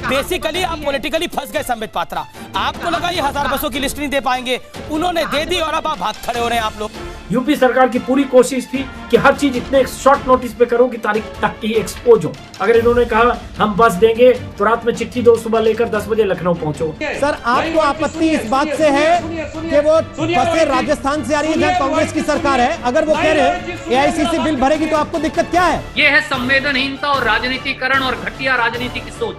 Basically आप politically फंस गए संबित पात्रा। आपको लगा ये 1000 बसों की लिस्ट नहीं दे पाएंगे, उन्होंने दे दी और अब आप भाग खड़े हो रहे हैं आप लोग। यूपी सरकार की पूरी कोशिश थी कि हर चीज इतने शॉर्ट नोटिस पे करो कि तारीख तक ही एक्सपोज हो। अगर इन्होंने कहा हम बस देंगे तो रात में चिट्ठी दो, सुबह लेकर 10 बजे लखनऊ पहुंचो। सर आपको आपत्ति इस बात से है कि वो बसें राजस्थान से आ रही है जहां कांग्रेस की सरकार है, अगर वो कह रहे हैं एआईसीसी बिल भरेगी तो आपको दिक्कत क्या है? ये है संवेदनहीनता और राजनीतिकरण और घटिया राजनीति की सोच।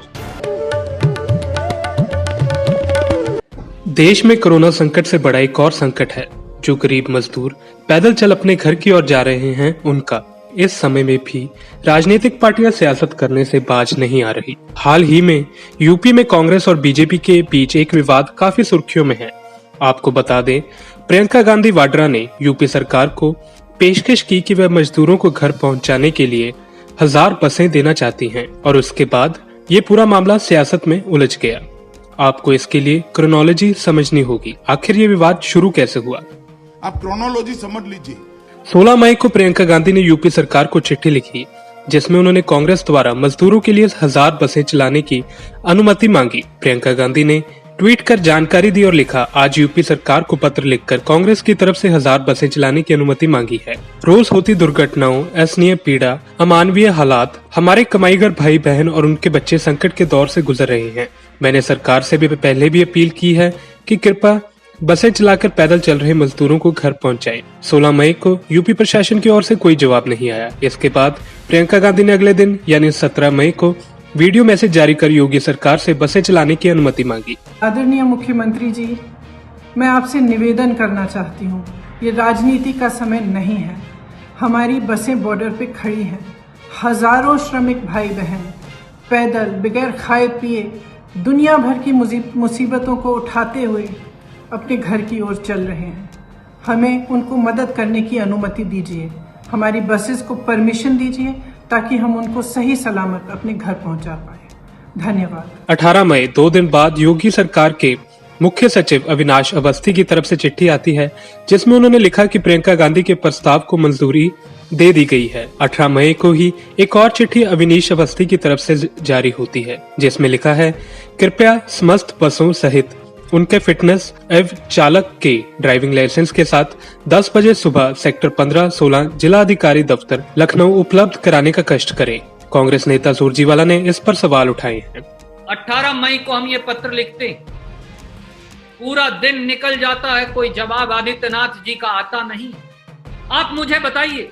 देश में कोरोना संकट से बड़ा एक और संकट है जो गरीब मजदूर पैदल चल अपने घर की ओर जा रहे हैं उनका। इस समय में भी राजनीतिक पार्टियां सियासत करने से बाज नहीं आ रही। हाल ही में यूपी में कांग्रेस और बीजेपी के बीच एक विवाद काफी सुर्खियों में है। आपको बता दें, प्रियंका गांधी वाड्रा ने यूपी सरकार को पेशकश की कि वह मजदूरों को घर पहुंचाने के लिए 1000 बसें देना चाहती हैं और उसके बाद ये पूरा मामला सियासत में उलझ गया। आपको इसके लिए क्रोनोलॉजी समझनी होगी। आखिर ये विवाद शुरू कैसे हुआ, आप क्रोनोलॉजी समझ लीजिए। 16 मई को प्रियंका गांधी ने यूपी सरकार को चिट्ठी लिखी जिसमें उन्होंने कांग्रेस द्वारा मजदूरों के लिए 1000 बसें चलाने की अनुमति मांगी। प्रियंका गांधी ने ट्वीट कर जानकारी दी और लिखा, आज यूपी सरकार को पत्र लिखकर कांग्रेस की तरफ से 1000 बसें चलाने की अनुमति मांगी है। रोज होती दुर्घटनाओं, असहनीय पीड़ा, अमानवीय हालात, हमारे कमाईगर भाई बहन और उनके बच्चे संकट के दौर से गुजर रहे हैं। मैंने सरकार से भी पहले भी अपील की है कि कृपया बसें चलाकर पैदल चल रहे मजदूरों को घर पहुंचाएं। 16 मई को यूपी प्रशासन की ओर से कोई जवाब नहीं आया। इसके बाद प्रियंका गांधी ने अगले दिन यानी 17 मई को वीडियो मैसेज जारी कर योगी सरकार से बसें चलाने की अनुमति मांगी। आदरणीय मुख्यमंत्री जी, मैं आपसे निवेदन करना चाहती हूँ, ये राजनीति का समय नहीं है। हमारी बसें बॉर्डर पे खड़ी हैं, हजारों श्रमिक भाई बहन पैदल बगैर खाए पिए दुनिया भर की मुसीबतों को उठाते हुए अपने घर की ओर चल रहे हैं। हमें उनको मदद करने की अनुमति दीजिए, हमारी बसेस को परमिशन दीजिए ताकि हम उनको सही सलामत अपने घर पहुंचा पाए। धन्यवाद। 18 मई 2 दिन बाद योगी सरकार के मुख्य सचिव अविनाश अवस्थी की तरफ से चिट्ठी आती है जिसमें उन्होंने लिखा कि प्रियंका गांधी के प्रस्ताव को मंजूरी दे दी गई है। 18 मई को ही एक और चिट्ठी अविनाश अवस्थी की तरफ से जारी होती है जिसमें लिखा है, कृपया समस्त बसों सहित उनके फिटनेस एवं चालक के ड्राइविंग लाइसेंस के साथ 10 बजे सुबह सेक्टर 15-16 जिला अधिकारी दफ्तर लखनऊ उपलब्ध कराने का कष्ट करें। कांग्रेस नेता सुरजेवाला ने इस पर सवाल उठाए हैं। 18 मई को हम ये पत्र लिखते, पूरा दिन निकल जाता है, कोई जवाब आदित्यनाथ जी का आता नहीं। आप मुझे बताइए,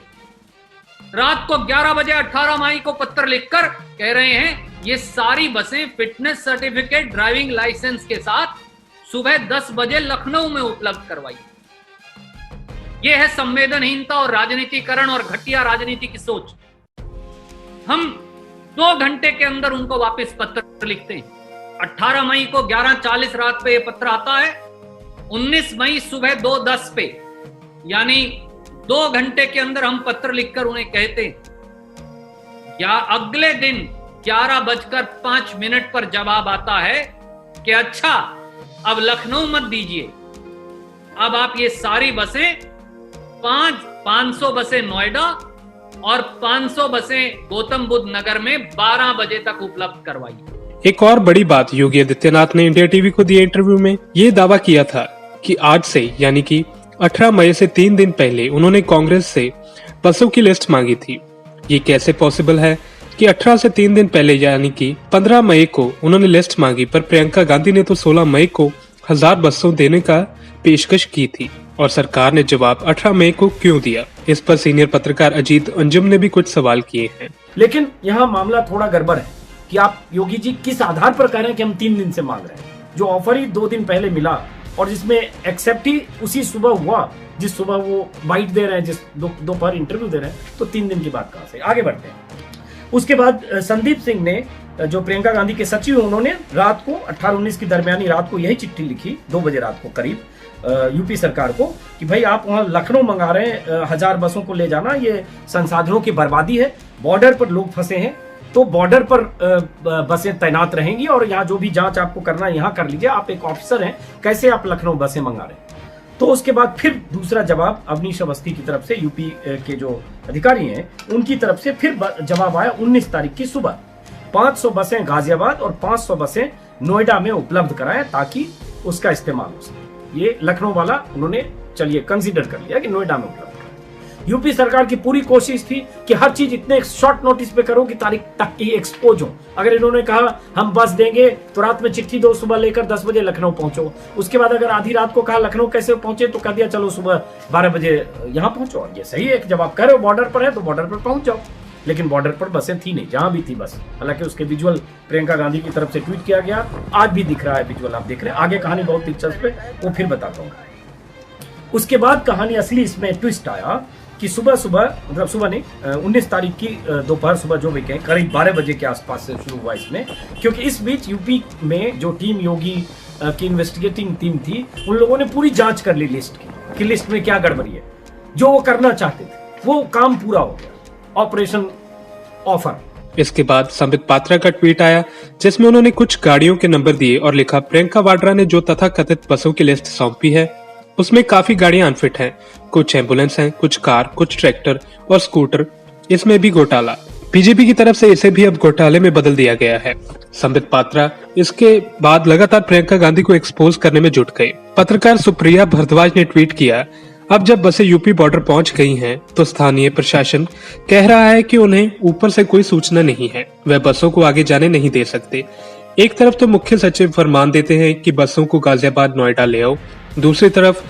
रात को 11 बजे 18 मई को पत्र लिखकर कह रहे हैं ये सारी बसें फिटनेस सर्टिफिकेट ड्राइविंग लाइसेंस के साथ सुबह 10 बजे लखनऊ में उपलब्ध करवाई। यह है संवेदनहीनता और राजनीतिकरण और घटिया राजनीति की सोच। हम 2 घंटे के अंदर उनको वापस पत्र लिखते हैं। 18 मई को 11:40 रात पे ये पत्र आता है, 19 मई सुबह 2:10 पे, यानी 2 घंटे के अंदर हम पत्र लिखकर उन्हें कहते, या अगले दिन 11:05 पर जवाब आता है कि अच्छा अब लखनऊ मत दीजिए, अब आप ये सारी बसें 500 बसें नोएडा और 500 बसें गौतम बुद्ध नगर में 12 बजे तक उपलब्ध करवाई। एक और बड़ी बात, योगी आदित्यनाथ ने इंडिया टीवी को दिए इंटरव्यू में ये दावा किया था कि आज से यानी कि 18 मई से 3 दिन पहले उन्होंने कांग्रेस से बसों की लिस्ट मांगी थी। ये कैसे पॉसिबल है कि 18 से 3 दिन पहले यानी कि 15 मई को उन्होंने लिस्ट मांगी, पर प्रियंका गांधी ने तो 16 मई को 1000 बसों देने का पेशकश की थी और सरकार ने जवाब 18 मई को क्यों दिया? इस पर सीनियर पत्रकार अजीत अंजुम ने भी कुछ सवाल किए हैं। लेकिन यहाँ मामला थोड़ा गड़बड़ है कि आप योगी जी किस आधार पर कह रहे हैं कि हम 3 दिन से मांग रहे हैं, जो ऑफर ही 2 दिन पहले मिला और जिसमें एक्सेप्ट ही उसी सुबह हुआ जिस सुबह वो बाइट दे रहे हैं, जिस दोपहर इंटरव्यू दे रहे हैं, तो 3 दिन की बात कहाँ से? आगे बढ़ते हैं। उसके बाद संदीप सिंह ने, जो प्रियंका गांधी के सचिव, उन्होंने रात को 18-19 की दरमियानी रात को यही चिट्ठी लिखी 2 बजे रात को करीब यूपी सरकार को कि भाई आप वहां लखनऊ मंगा रहे हैं 1000 बसों को ले जाना, ये संसाधनों की बर्बादी है, बॉर्डर पर लोग फंसे हैं, तो बॉर्डर पर बसें तैनात रहेंगी और यहाँ जो भी जांच आपको करना है यहाँ कर लीजिए, आप एक ऑफिसर हैं, कैसे आप लखनऊ बसें मंगा रहे हैं? तो उसके बाद फिर दूसरा जवाब अवनीश अवस्थी की तरफ से, यूपी के जो अधिकारी हैं उनकी तरफ से फिर जवाब आया 19 तारीख की सुबह। 500 बसें गाजियाबाद और 500 बसें नोएडा में उपलब्ध कराएं ताकि उसका इस्तेमाल हो सके। ये लखनऊ वाला उन्होंने चलिए कंसीडर कर लिया कि नोएडा में उपलब्ध कराएं। यूपी सरकार की पूरी कोशिश थी कि हर चीज इतने शॉर्ट नोटिस पे करो कि तारीख तक की एक्सपोज हो। अगर इन्होंने कहा हम बस देंगे तो रात में चिट्ठी दो, सुबह लेकर 10 बजे लखनऊ पहुंचो। उसके बाद अगर आधी रात को कहा लखनऊ कैसे पहुंचे तो कह दिया चलो सुबह 12 बजे यहाँ पहुंचो। ये सही है कि जब आप कह रहे हो बॉर्डर पर है तो बॉर्डर पर पहुंच जाओ, लेकिन बॉर्डर पर बसें थी नहीं, जहां भी थी बस। हालांकि उसके विजुअल प्रियंका गांधी की तरफ से ट्वीट किया गया, आज भी दिख रहा है विजुअल, आप देख रहे हैं। आगे कहानी बहुत दिलचस्प है, वो फिर बताता हूँ। उसके बाद कहानी असली इसमें ट्विस्ट आया कि सुबह मतलब सुबह नहीं, 19 तारीख की दोपहर सुबह जो भी कहें करीब 12 बजे के आसपास से शुरू हुआ इसमें। क्योंकि इस बीच यूपी में जो टीम योगी की इन्वेस्टिगेटिंग टीम थी, उन लोगों ने पूरी जांच कर ली लिस्ट की कि लिस्ट में क्या गड़बड़ी है। जो वो करना चाहते थे वो काम पूरा हो गया, ऑपरेशन ऑफर। इसके बाद संबित पात्रा का ट्वीट आया जिसमें उन्होंने कुछ गाड़ियों के नंबर दिए और लिखा, प्रियंका वाड्रा ने जो तथाकथित बसों की लिस्ट सौंपी है उसमें काफी गाड़ियां अनफिट हैं, कुछ एम्बुलेंस हैं, कुछ कार, कुछ ट्रैक्टर और स्कूटर, इसमें भी घोटाला। बीजेपी की तरफ से इसे भी अब घोटाले में बदल दिया गया है। संबित पात्रा इसके बाद लगातार प्रियंका गांधी को एक्सपोज करने में जुट गए। पत्रकार सुप्रिया भारद्वाज ने ट्वीट किया, अब जब बसें यूपी बॉर्डर पहुंच गई हैं, तो स्थानीय प्रशासन कह रहा है कि उन्हें ऊपर से कोई सूचना नहीं है, वह बसों को आगे जाने नहीं दे सकते। एक तरफ तो मुख्य सचिव फरमान देते हैं कि बसों को गाजियाबाद नोएडा ले आओ, दूसरी तरफ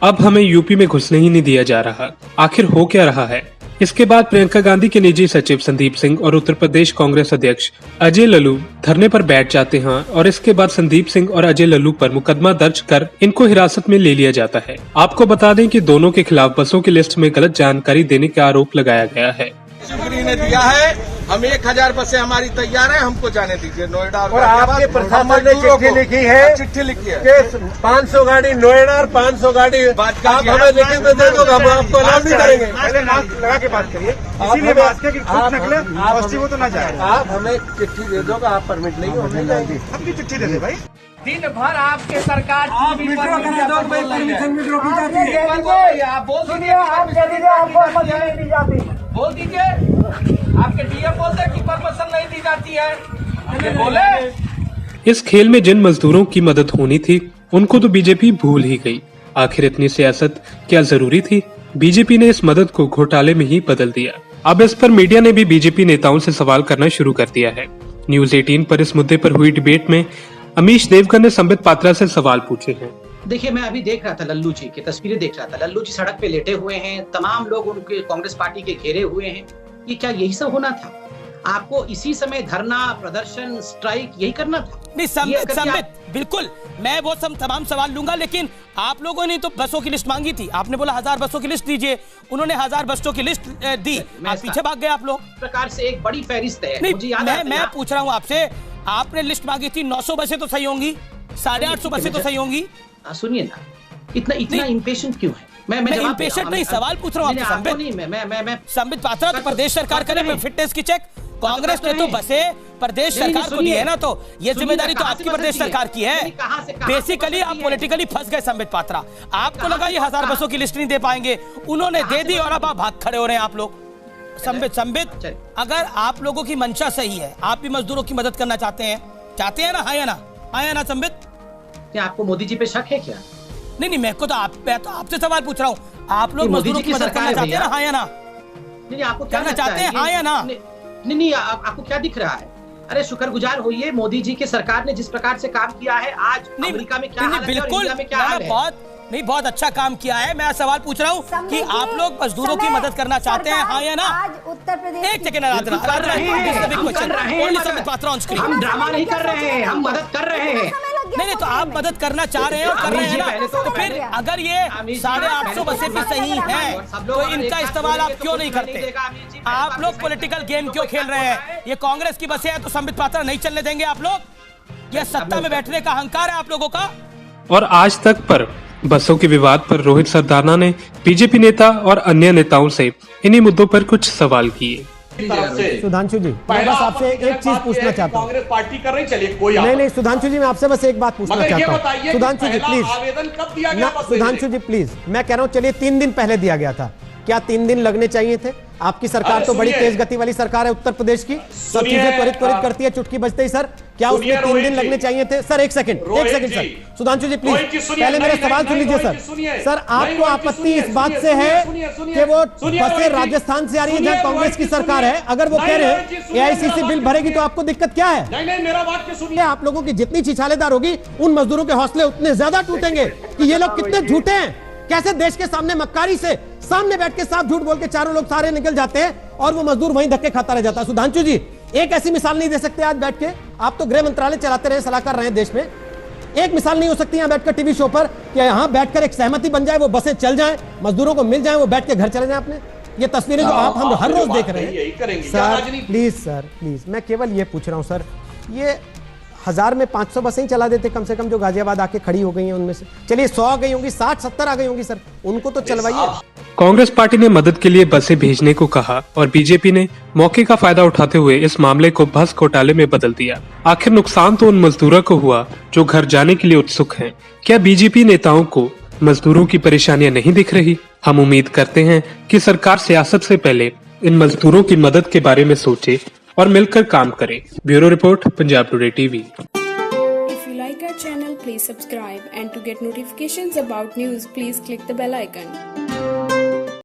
अब हमें यूपी में घुसने ही नहीं दिया जा रहा। आखिर हो क्या रहा है? इसके बाद प्रियंका गांधी के निजी सचिव संदीप सिंह और उत्तर प्रदेश कांग्रेस अध्यक्ष अजय लल्लू धरने पर बैठ जाते हैं और इसके बाद संदीप सिंह और अजय लल्लू पर मुकदमा दर्ज कर इनको हिरासत में ले लिया जाता है। आपको बता दें कि दोनों के खिलाफ बसों की लिस्ट में गलत जानकारी देने का आरोप लगाया गया है। ने दिया है, हम 1000 बसें हमारी तैयार है, हमको जाने दीजिए नोएडा। और आपके प्रशासन ने चिट्ठी लिखी है, चिट्ठी लिखी है कि 500 गाड़ी नोएडा और 500 गाड़ी आप हमें लिखित में दे दो, हम आपको अलाउ नहीं करेंगे। पहले मास्क लगा के बात करिए, इसीलिए मास्क की खुद निकले पॉजिटिव तो ना जाए। आप हमें चिट्ठी दे दो, आप परमिट नहीं हो जाएंगे। अपनी चिट्ठी दे दे भाई। दिन भर आपके सरकार आप बोल दीजिए, आपके डीएम बोलते कि परमिशन नहीं दी जाती है, बोले। इस खेल में जिन मजदूरों की मदद होनी थी उनको तो बीजेपी भूल ही गई। आखिर इतनी सियासत क्या जरूरी थी? बीजेपी ने इस मदद को घोटाले में ही बदल दिया। अब इस पर मीडिया ने भी बीजेपी नेताओं से सवाल करना शुरू कर दिया है। न्यूज 18 पर इस मुद्दे पर हुई डिबेट में अमीश देवगन ने संबित पात्रा से सवाल पूछे हैं। देखिए, मैं अभी देख रहा था लल्लू जी की तस्वीरें देख रहा था। लल्लू जी सड़क पे लेटे हुए हैं, तमाम लोग उनके कांग्रेस पार्टी के घेरे हुए हैं। ये क्या यही सब होना था? आपको इसी समय धरना, प्रदर्शन, स्ट्राइक यही करना था? नहीं संबित बिल्कुल, मैं वो तमाम सवाल लूंगा, लेकिन आप लोगों ने तो बसों की लिस्ट मांगी थी। आपने बोला 1000 बसों की लिस्ट दीजिए, उन्होंने 1000 बसों की लिस्ट दी, आप पीछे भाग गए आप लोग। प्रकार से एक बड़ी फहरिस्त है। मैं पूछ रहा हूँ आपसे, आपने लिस्ट मांगी थी, 900 बसें तो सही होंगी, 850 बसें तो सही होंगी। सुनिए ना, इतना इम्पेशेंट क्यों है? मैं इम्पेशेंट नहीं, सवाल पूछ रहा हूँ आपसे। संबित पात्रा तो प्रदेश सरकार करे फिटनेस की चेक, कांग्रेस ने तो बसें प्रदेश सरकार को दी है ना, तो ये जिम्मेदारी तो आपकी प्रदेश सरकार की है। बेसिकली आप पॉलिटिकली फंस गए संबित पात्रा। आपको लगा ये 1000 बसों की लिस्ट नहीं दे पाएंगे, उन्होंने दे दी और अब आप भाग खड़े हो रहे हैं आप लोग। संबित, अगर आप लोगों की मंशा सही है, आप भी मजदूरों की मदद करना चाहते हैं ना? हाँ या ना संबित? क्या आपको मोदी जी पे शक है क्या? नहीं, मैं तो आपसे सवाल पूछ रहा हूँ। आप लोग मजदूरों की मदद करना चाहते हैं ना? हाँ या ना? नहीं, आपको करना चाहते हैं? हाँ या ना? नहीं, आपको क्या दिख रहा है? अरे शुक्रगुजार होइए, मोदी जी की सरकार ने जिस प्रकार से काम किया है, आज अमेरिका में क्या हालत है और इंडिया में क्या हाल है। बहुत अच्छा काम किया है। मैं सवाल पूछ रहा हूँ कि आप लोग मजदूरों की मदद करना चाहते हैं, हाँ या ना? आज उत्तर प्रदेश एक सेकंड, हम ड्रामा नहीं कर रहे हैं, हम मदद कर रहे हैं। नहीं, तो आप मदद करना चाह रहे हैं और कर रहे हैं ना, तो फिर अगर ये 850 बसें भी सही हैं, तो इनका इस्तेमाल आप क्यों नहीं करते? आप लोग पॉलिटिकल गेम क्यों खेल रहे हैं? ये कांग्रेस की बसें हैं तो संबित पात्रा नहीं चलने देंगे आप लोग? ये सत्ता में बैठने का अहंकार है आप लोगों का। और आज तक पर बसों के विवाद पर रोहित सरदाना ने बीजेपी नेता और अन्य नेताओं से इन्हीं मुद्दों पर कुछ सवाल किए। सुधांशु जी, मैं बस आपसे एक चीज पूछना चाहता हूँ। कांग्रेस पार्टी कर रही, चलिए कोई नहीं, सुधांशु जी, मैं आपसे बस एक बात पूछना चाहता हूँ। सुधांशु जी प्लीज, आवेदन कब दिया गया? सुधांशु जी प्लीज, मैं कह रहा हूँ चलिए 3 दिन पहले दिया गया था, क्या 3 दिन लगने चाहिए थे? आपकी सरकार तो बड़ी तेज गति वाली सरकार है उत्तर प्रदेश की, सब चीजें त्वरित करती है चुटकी बजते ही। सर क्या उसमें 3 दिन लगने चाहिए थे? सर एक second sir, Sudhanshu ji please पहले मेरा सवाल सुन लीजिए सर। सर आपको आपत्ति इस बात से है कि वो बसें राजस्थान से आ रही है जहां कांग्रेस की सरकार है, अगर वो कह रहे हैं एआईसीसी बिल भरेगी तो आपको दिक्कत क्या है? नहीं मेरा बात सुनिए। आप लोगों की जितनी छिछालेदार होगी उन मजदूरों के हौसले उतने ज्यादा टूटेंगे कि ये लोग कितने झूठे हैं, कैसे देश के सामने मक्कारी से सामने बैठ के साफ झूठ बोल के चारों लोग सारे निकल जाते हैं और वो मजदूर वहीं धक्के खाता रह जाता है। सुधांशु जी एक ऐसी मिसाल नहीं दे सकते आज बैठ के? आप तो गृह मंत्रालय चलाते रहे, सलाहकार रहे देश में, एक मिसाल नहीं हो सकती यहां बैठकर टीवी शो पर कि यहां बैठकर एक सहमति बन जाए, वो बसें चल जाएं, मजदूरों को मिल जाए, वो बैठ के घर चले जाएं अपने? ये तस्वीरें जो आप हम हर रोज देख रहे हैं। सर प्लीज मैं केवल ये पूछ रहा हूं सर, ये 1000 में 500 बसें ही चला देते कम से कम जो गाजियाबाद आके खड़ी हो गई हैं उनमें से। चलिए 100 आ गई होंगी, 60-70 आ गई होंगी सर, उनको तो चलवाइए। कांग्रेस पार्टी ने मदद के लिए बसें भेजने को कहा और बीजेपी ने मौके का फायदा उठाते हुए इस मामले को बस घोटाले में बदल दिया। आखिर नुकसान तो उन मजदूरों को हुआ जो घर जाने के लिए उत्सुक हैं। क्या बीजेपी नेताओं को मजदूरों की परेशानियां नहीं दिख रही? हम उम्मीद करते हैं कि सरकार सियासत से पहले इन मजदूरों की मदद के बारे में सोचे और मिलकर काम करें। Bureau report, Punjab today TV. If you like our channel, please subscribe, and to get notifications about news, please click the bell icon.